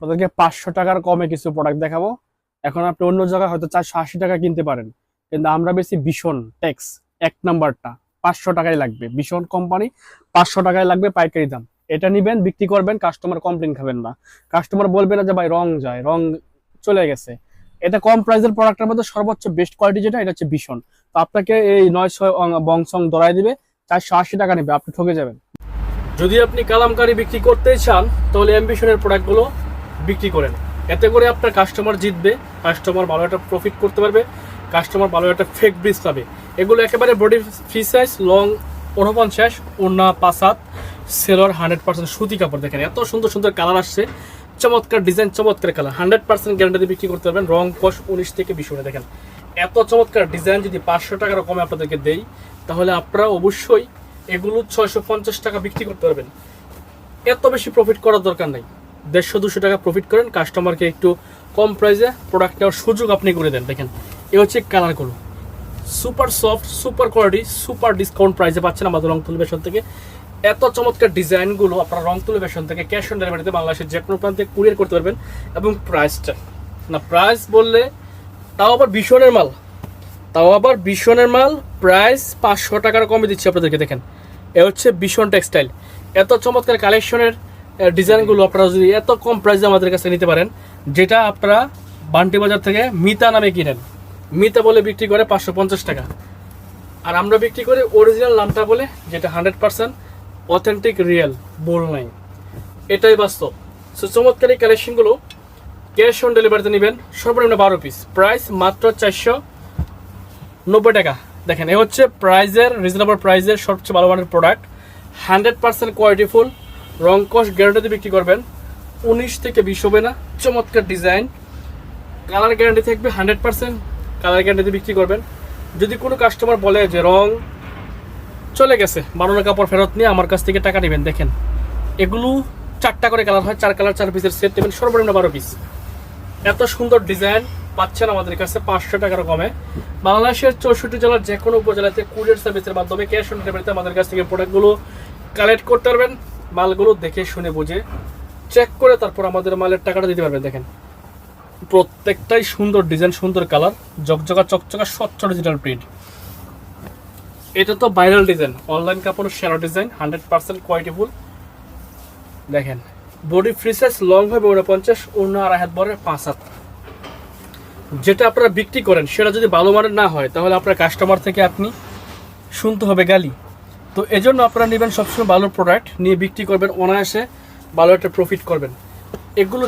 আপনাদেরকে 500 টাকার কমে কিছু প্রোডাক্ট দেখাবো। এখন আপনি অন্য জায়গায় হয়তো 480 টাকা কিনতে পারেন, কিন্তু আমরা বেশি ভীষণ ট্যাক্স 1 নাম্বারটা 500 টাকায় লাগবে। ভীষণ কোম্পানি 500 টাকায় লাগবে পাইকারি দাম। এটা নিবেন, বিক্রি করবেন, কাস্টমার কমপ্লেন খাবেন না। কাস্টমার বলবে না যে ভাই রং যায়, রং চলে গেছে। এটা কম প্রাইসের প্রোডাক্টের মধ্যে সর্বোচ্চ বেস্ট কোয়ালিটি যেটা, এটা হচ্ছে ভীষণ। তো আপনাকে এই 900 বংশং ধরাই দিবে, 480 টাকা নেবে, আপনি ঠকে যাবেন। যদি আপনি কালামকারী বিক্রি করতে চান তাহলে অ্যাম্বিশনের প্রোডাক্টগুলো বিক্রি করেন। এতে করে আপনার কাস্টমার জিতবে, কাস্টমার ভালো একটা প্রফিট করতে পারবে, কাস্টমার ভালো একটা ফেক ব্রিজ পাবে। এগুলো একেবারে বডি ফ্রি সাইজ, লং 49, ওড়না 5/7, সেলর 100% সুতি কাপড়। দেখেন এত সুন্দর সুন্দর কালার আসছে, চমৎকার ডিজাইন, চমৎকার কালার, 100% গ্যারান্টি বিক্রি করতে পারবেন। রং কস 19 থেকে 20। দেখেন এত চমৎকার ডিজাইন যদি 500 টাকার কমে আপনাদেরকে দেই, তাহলে আপনারা অবশ্যই এগুলো 650 টাকা বিক্রি করতে পারবেন। এত বেশি প্রফিট করার দরকার নাই, 150-200 টাকা প্রফিট করেন, কাস্টমারকে একটু কম প্রাইসে প্রোডাক্ট নেওয়ার সুযোগ আপনি করে দেন। দেখেন এ হচ্ছে কালারগুলো, super soft, super quality, super discount প্রাইসে পাচ্ছেন আমাদের রংতুলি ফ্যাশন থেকে। এত চমৎকার ডিজাইনগুলো আপনারা রংতুলি ফ্যাশন থেকে ক্যাশ অন ডেলিভারিতে বাংলাদেশের যে কোনো প্রান্তে কুরিয়ার করতে পারবেন। এবং প্রাইসটা না, প্রাইস বললে তাও আবার ভীষণের মাল, প্রাইস 500 টাকার কমে দিচ্ছি আপনাদেরকে। দেখেন এ হচ্ছে ভীষণ টেক্সটাইল। এত চমৎকার কালেকশনের ডিজাইনগুলো আপনারা যদি এত কম প্রাইসে আমাদের কাছে নিতে পারেন, যেটা আপনারা বান্টি বাজার থেকে মিতা নামে কিনেন, মিতা বলে বিক্রি করে 550 টাকা, আর আমরা বিক্রি করি অরিজিনাল নামটা বলে, যেটা 100% অথেন্টিক, রিয়েল, বোল নাই, এটাই বাস্তব। সো চমৎকার এই কালেকশনগুলো ক্যাশ অন ডেলিভারিতে নেবেন, সর্বনিম্ন 12 পিস, প্রাইস মাত্র 490 টাকা। দেখেন এ হচ্ছে প্রাইজের, রিজনেবল প্রাইজের সবচেয়ে ভালো মানের প্রোডাক্ট, 100% কোয়ালিটিফুল, রং কস গ্যারান্টিতে বিক্রি করবেন, 19 থেকে 20 হবে না। চমৎকার ডিজাইন, কালার গ্যারান্টি থাকবে, 100% কালার গ্যারান্টিতে বিক্রি করবেন। যদি কোনো কাস্টমার বলে যে রং চলে গেছে, বানানো কাপড় ফেরত নিয়ে আমার কাছ থেকে টাকা নেবেন। দেখেন এগুলো 4টা করে কালার হয়, 4 কালার 4 পিসের সেট নেবেন, সর্বনিম্ন 12 পিস। এত সুন্দর ডিজাইন পাচ্ছেন আমাদের কাছে 500 টাকার কমে। বাংলাদেশের 64 জেলার যে কোনো উপজেলাতে কুরিয়ার সার্ভিসের মাধ্যমে ক্যাশ অন ডেলিভারিতে আমাদের কাছ থেকে প্রোডাক্টগুলো কালেক্ট করতে পারবেন। মালগুলো দেখে শুনে বুঝে চেক করে তারপর আমাদের মালের টাকাটা দিতে পারবেন। দেখেন প্রত্যেকটাই সুন্দর ডিজাইন, সুন্দর কালার, জকজকা চকচকা, স্বচ্ছ ডিজিটাল প্রিন্ট। এটা তো ভাইরাল ডিজাইন, অনলাইন কাপড়ের সেরা ডিজাইন, 100% কোয়ালিটিফুল। দেখেন বডি ফ্রি সাইজ, লং হবে 49, অন্য 2.5 হাত বড় 5 হাত। যেটা আপনারা বিক্রি করেন সেটা যদি ভালো মানের না হয়, তাহলে আপনার কাস্টমার থেকে আপনি শুনতে হবে গালি। তো এজন্য আপনারা নেবেন সবসময় ভালো প্রোডাক্ট নিয়ে বিক্রি করবেন, অনায়াসে ভালো একটা প্রফিট করবেন। এগুলো